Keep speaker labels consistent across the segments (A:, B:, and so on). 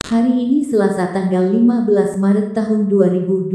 A: Hari ini Selasa tanggal 15 Maret tahun 2022.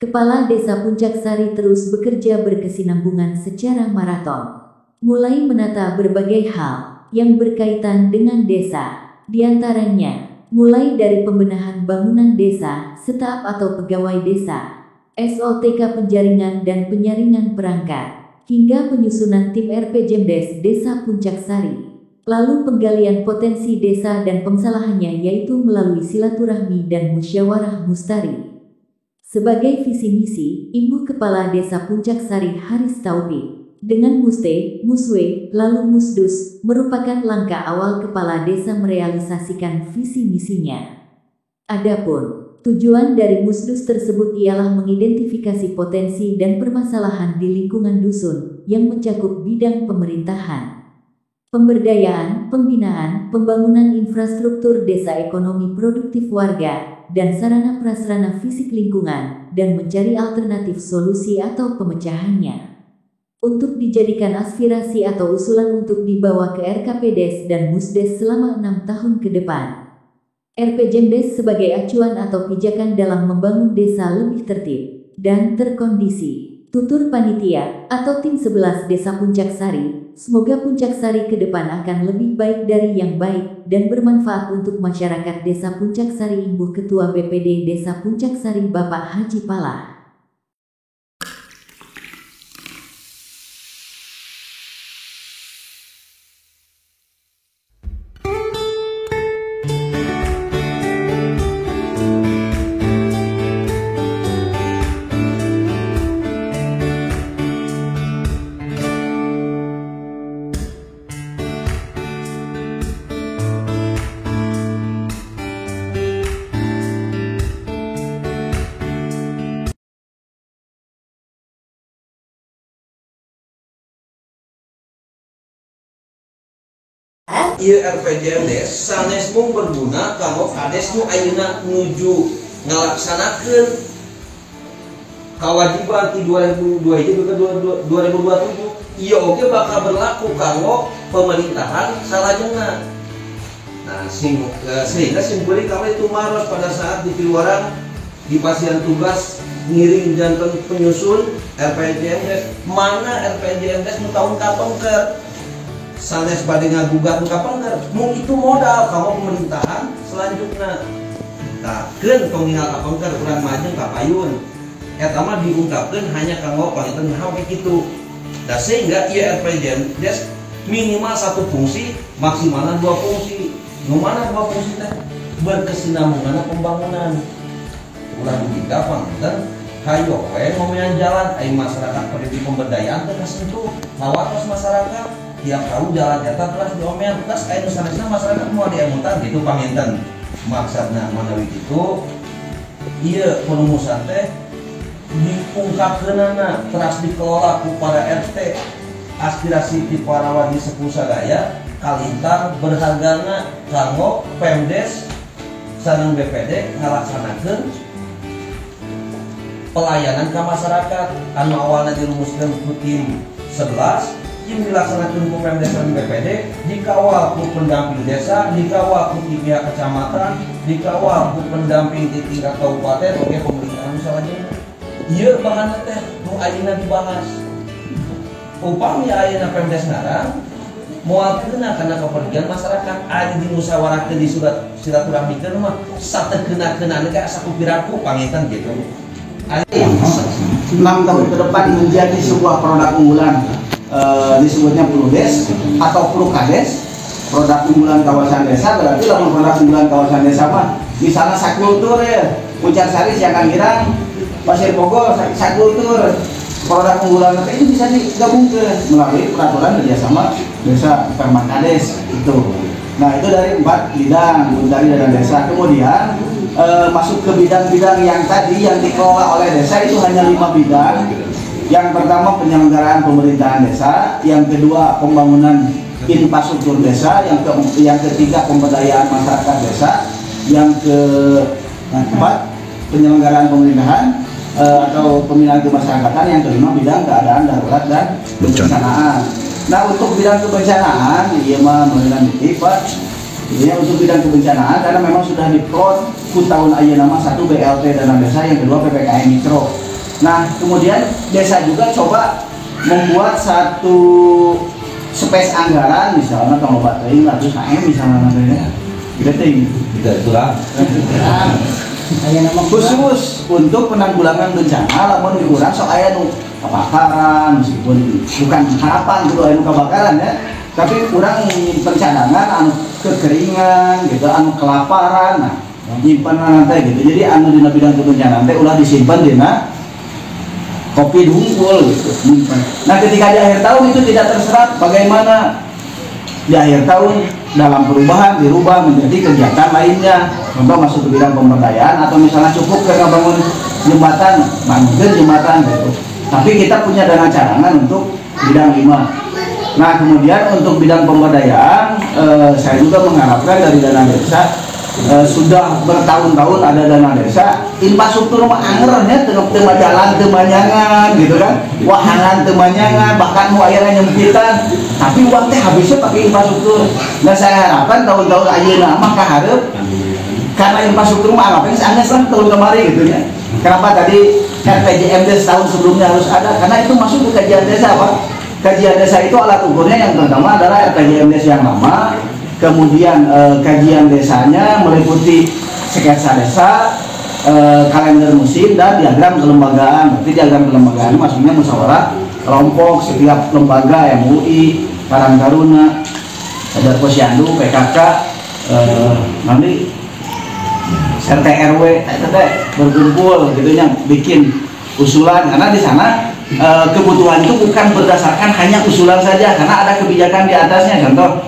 A: Kepala Desa Puncak Sari terus bekerja berkesinambungan secara maraton. Mulai menata berbagai hal yang berkaitan dengan desa. Di antaranya, mulai dari pembenahan bangunan desa, staf atau pegawai desa, SOTK penjaringan dan penyaringan perangkat, hingga penyusunan tim RPJMDes Desa Puncak Sari. Lalu penggalian potensi desa dan pemsalahannya yaitu melalui silaturahmi dan musyawarah mustari. Sebagai visi misi, Ibu Kepala Desa Puncak Sari Haris Taufik dengan Muste, Muswe, lalu Musdus merupakan langkah awal Kepala Desa merealisasikan visi misinya. Adapun tujuan dari Musdus tersebut ialah mengidentifikasi potensi dan permasalahan di lingkungan dusun yang mencakup bidang pemerintahan, pemberdayaan, pembinaan, pembangunan infrastruktur desa, ekonomi produktif warga, dan sarana prasarana fisik lingkungan, dan mencari alternatif solusi atau pemecahannya. Untuk dijadikan aspirasi atau usulan untuk dibawa ke RKPDes dan Musdes selama 6 tahun ke depan. RPJMDes sebagai acuan atau pijakan dalam membangun desa lebih tertib dan terkondisi. Tutur panitia atau tim 11 Desa Puncak Sari, semoga Puncak Sari ke depan akan lebih baik dari yang baik dan bermanfaat untuk masyarakat Desa Puncak Sari. Ibu Ketua BPD Desa Puncak Sari Bapak Haji Palah.
B: Ieu RPJMDes sanes mung berguna kanggo kades nu ayeuna nuju ngalaksanakeun kewajiban ti 2027 ieu oge bakal berlaku kanggo pemerintahan salajengna. Nah, sehingga simpulnya kami itu maros pada saat di keluaran di pasien tugas ngiring jantan penyusun RPJMDes, mana RPJMDes nu tahun kapengker sanes bade ngagugat kapan mau itu modal kamu pemerintahan selanjutnya. Nah, keun pengingat kapengker kurang majeng kapayun eta mah diungkapkeun hanya kanggo panginten hal kayak gitu. Da sehingga ieu RPJMDes minimal satu fungsi, maksimalnya 2 fungsi. Nu mana 2 fungsi teh? Berkesinambungan pembangunan. Ulah juga panginten hayo we ngomean jalan ai masyarakat perlu pemberdayaan teh kasentuh mawartos masyarakat tiap tahun jalan eta terus diomean terus aya nu sanesna masyarakat moal diemutan gitu paminten. Maksudna manawi kitu ieu perumusan teh diungkapkeunana teras dikelola ku para RT, aspirasi ti para wadi sepuh sadaya kalintang berhargana kanggo Pemdes sareng BPD ngalaksanakeun pelayanan ke masyarakat anu awalna dirumuskeun ku tim 11 yang dilaksanakan ku Pemdes dan BPD, dikawal ku pendamping desa, dikawal ku pihak kecamatan, dikawal ku pendamping di tingkat kabupaten, oke pemerintahan misalnya. Iya bahan teh nu ayeuna dibahas. Upami ayeuna Pemdes ngarang moal keuna kana kepergian masyarakat aya dimusyawarahkeun di surat silaturahmikeun mah satekeuna-keunana ge asa kupiraku panginten gitu.
C: 6 tahun ke depan menjadi sebuah produk unggulan. Disebutnya Prudes atau Prukades, produk unggulan kawasan desa. Berarti lamun produk unggulan kawasan desa mah misalnya sakultur ya, Puncak Sari, Siakan Girang, Pasir Bogor, sakultur. Produk unggulan itu bisa digabungkan melalui peraturan kerjasama desa Permakades itu. Nah, itu dari 4 bidang dari dana desa. Kemudian masuk ke bidang-bidang yang tadi yang dikelola oleh desa itu hanya 5 bidang. Yang pertama penyelenggaraan pemerintahan desa, yang kedua pembangunan infrastruktur desa, yang ketiga pemberdayaan masyarakat desa, yang keempat penyelenggaraan pemerintahan atau pembinaan kemasyarakatan, yang kelima bidang keadaan darurat dan kebencanaan. Nah, untuk bidang kebencanaan, iya mah mengenai Pak ya, untuk bidang kebencanaan karena memang sudah diplot ku tahun ayeuna nama satu BLT dana desa, yang kedua PPKM mikro. Nah kemudian desa juga coba membuat satu space anggaran, misalnya kalau baterai 100 km misalnya nantinya gitu
B: tidak kurang
C: khusus untuk penanggulangan bencana. Lamun dikurang sok aya nu kebakaran, meskipun bukan harapan gitu anu kebakaran ya, tapi kurang pencadangan anu kekeringan gitu, anu kelaparan, nah nyimpen nanti gitu. Jadi anu dina bidang kebencanaan teh ulah disimpan dina kopi dungkul gitu. Nah ketika di akhir tahun itu tidak terserap, bagaimana di akhir tahun dalam perubahan dirubah menjadi kegiatan lainnya, contoh masuk ke bidang pemberdayaan, atau misalnya cukup karena bangun jembatan, bangun jembatan gitu. Tapi kita punya dana cadangan untuk bidang 5. Nah kemudian untuk bidang pemberdayaan, saya juga mengharapkan dari dana desa, sudah bertahun-tahun ada dana desa, infrastruktur mah angernya tengah jalan temanyangan gitu kan, wahangan temanyangan, bahkan mau airnya nyempitan, tapi uang teh habisnya pakai infrastruktur. Nah saya harapkan tahun-tahun ayeuna mah kaharep, karena infrastruktur mah ngapain sangat lah tahun kemarin gitu ya. Kenapa tadi RPJMD setahun sebelumnya harus ada? Karena itu masuk ke kajian desa, Pak. Kajian desa itu alat ukurnya yang pertama adalah RPJMD yang lama, kemudian kajian desanya meliputi sketsa desa, kalender musim, dan diagram kelembagaan. Berarti diagram kelembagaan maksudnya musyawarah kelompok setiap lembaga, MUI, Karang Taruna, ada Posyandu, PKK, nanti RT RW berkumpul gitu yang bikin usulan, karena di sana kebutuhan itu bukan berdasarkan hanya usulan saja, karena ada kebijakan di atasnya. Contoh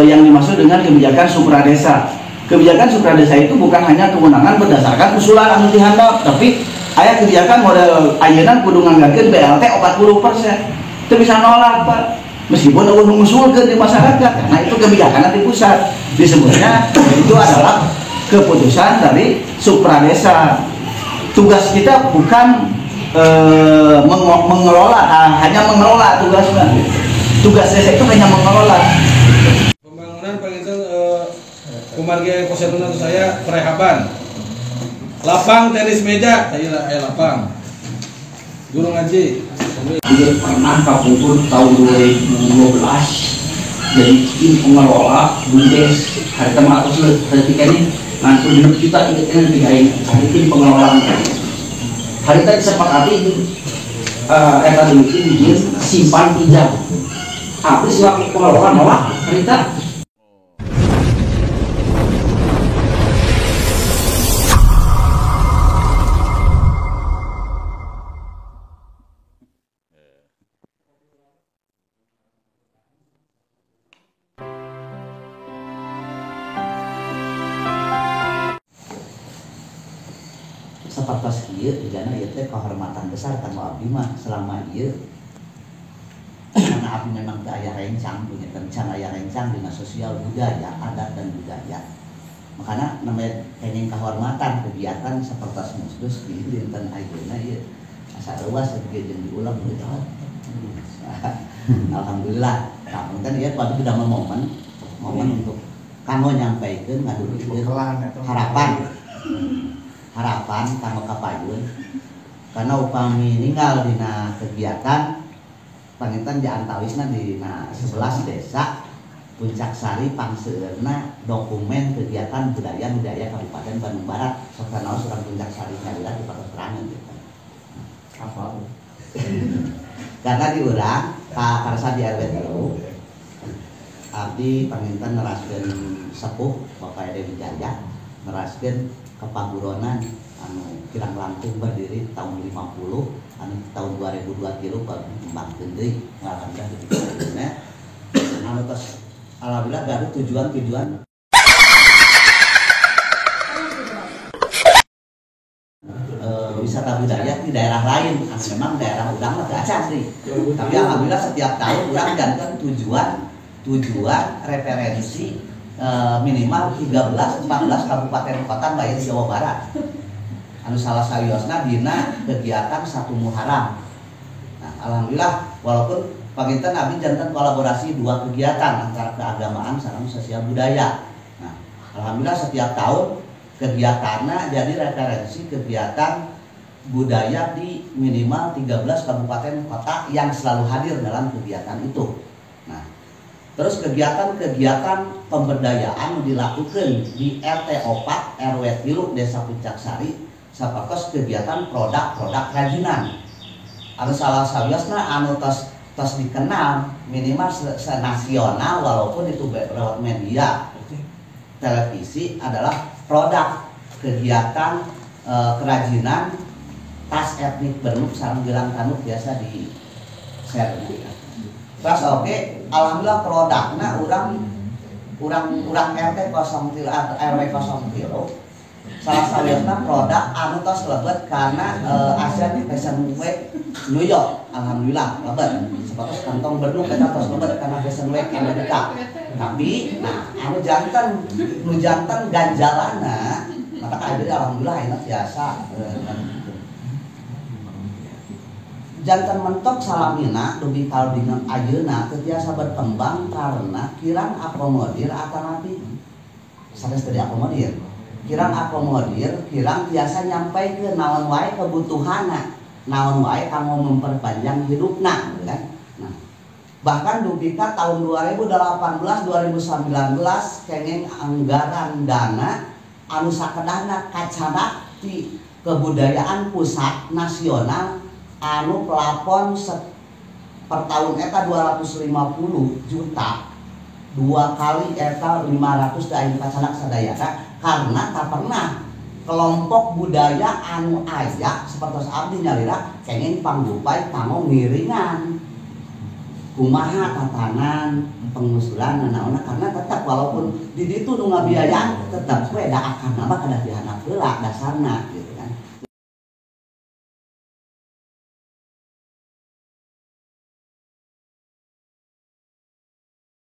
C: yang dimaksud dengan kebijakan supradesa. Kebijakan supradesa itu bukan hanya kewenangan berdasarkan usulan anu dihandap, tapi aya kebijakan model ayeuna kudu nganggakeun BLT 40%. Itu bisa nolak, Pak. Meskipun eueuh ngusulkeun di masyarakat, karena itu kebijakan di pusat. Disebutnya itu adalah keputusan dari supradesa. Tugas kita bukan mengelola, hanya mengelola tugasnya. Tugas desa itu hanya mengelola.
D: Pembangunan penginten kumarga posyandu saya perehaban. Lapang tenis meja, saya lapang. Guru ngaji.
E: Dia pernah kapungkur tahun 2012 jadi tim pengelola BUMDes. Hari tema harus perhatikannya ngantuk 6 juta tiketnya digain hari tim pengelolaan. Hari tadi sepakati itu eta demikian dia simpan pinjam. Apa sih waktu pengelolaan nolak cerita? Sapartos kieu digana ieu teh kehormatan besar kanggo abdi mah selama ieu karena abdi memang teu aya rencang, punya rencana aya rencang dina sosial budaya, adat dan budaya. Makanya namanya kenging kehormatan kegiatan sapertos musdus di dinten ayeuna ieu asa luas jeung diulang gitu. Alhamdulillah. Nah, kan ieu kudu sudah momen untuk kanggo nyampaikeun ngadulikeun harapan kanggo kapayun, karena upami ninggal dina kegiatan panginten diantawisna dina 11 desa Puncak Sari pangseueurna dokumen kegiatan budaya Kabupaten Bandung Barat. Sok kanaos urang Puncak Sari nyarila di patos terangan gitu. Apa? Karena di urang ka karsa di RW 3 abdi panginten neraskeun sepuh Bapak Dewi Jaya, neraskeun kepaguronan anu kirang langkung berdiri tahun 50 anu tahun 2023 kembangkeun deui alhamdulillah dipikirna anu tos alhamdulillah gaduh tujuan wisata budaya di daerah lain. Memang daerah udang mah teu acan sih, tapi alhamdulillah setiap tahun urang janten tujuan referensi minimal 13-14 kabupaten kota baik di Jawa Barat. Anu salah sawiosna dina kegiatan 1 Muharram. Nah, alhamdulillah walaupun panginten abdi janten kolaborasi 2 kegiatan antara keagamaan sareng sosial budaya. Alhamdulillah setiap tahun kegiatannya jadi referensi kegiatan budaya di minimal 13 kabupaten kota yang selalu hadir dalam kegiatan itu. Nah, terus kegiatan-kegiatan pemberdayaan dilakukan di RT 4 RW 3 Desa Puncaksari sapertos kegiatan produk-produk kerajinan. Anu salah sawiosna anu tos dikenal minimal senasional walaupun itu lewat media televisi adalah produk kegiatan kerajinan tas etnik Beruk sareng gelang tanduk biasa di share. Terus alhamdulillah produknya urang RT 03 RW 03 salah satunya produk anu tos lebet karena Asian Fashion Week New York. Alhamdulillah lebet seperti kantong Beruk kita tos lebet karena Fashion Week Amerika. Tapi nah anu jantan ganjalana maka ada alhamdulillah ini biasa. Jantan mentok salamina dugi kaldingan ayeuna tiasa berkembang karena kirang akomodir alternatif. Sanes tadi akomodir. Kirang akomodir, kirang biasa nyampai ke naon wae kebutuhanna. Naon wae kanggo memperpanjang hidupna, kan? Nah, bahkan dugi ka tahun 2018 2019 kenging anggaran dana anu sakedahna kacana di kebudayaan pusat nasional anu plafon per tahun eta 250 juta 2 kali eta 500 aing kacanak sadayana karena tak pernah kelompok budaya anu aya seperti abdi nyalira kenging panggupay kanggo ngiringan kumaha tatanan pengusulan nanaona karena tetap walaupun di ditu nu ngabiayaan tetap we da akan nama kada dihana heula dasarna.